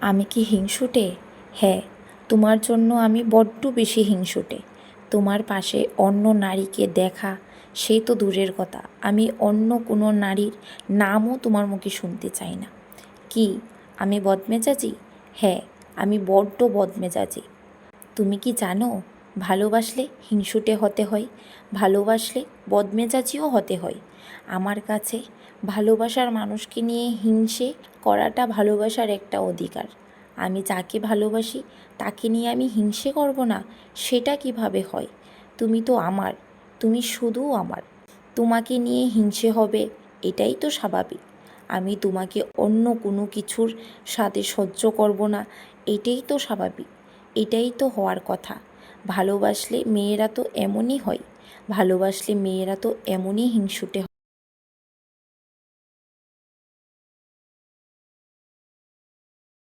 আমি কি হিংসুটে? হ্যাঁ, তোমার জন্য আমি বড্ড বেশি হিংসুটে। তোমার পাশে অন্য নারীকে দেখা সে তো দূরের কথা, আমি অন্য কোনো নারীর নামও তোমার মুখে শুনতে চাই না। কি আমি বদমেজাজি? হ্যাঁ, আমি বড্ড বদমেজাজি। তুমি কি জানো ভালোবাসলে হিংসুটে হতে হয়, ভালোবাসলে বদমেজাজিও হতে হয়। আমার কাছে ভালোবাসার মানুষকে নিয়ে হিংসে করাটা ভালোবাসার একটা অধিকার। আমি যাকে ভালোবাসি তাকে নিয়ে আমি হিংসে করব না, সেটা কিভাবে হয়? তুমি তো আমার, তুমি শুধু আমার। তোমাকে নিয়ে হিংসে হবে এটাই তো স্বাভাবিক। আমি তোমাকে অন্য কোনো কিছুর সাথে সহ্য করব না, এটাই তো স্বাভাবিক, এটাই তো হওয়ার কথা। ভালোবাসলে মেয়েরা তো এমনই হয়, ভালোবাসলে মেয়েরা তো এমনই হিংসুটে হয়।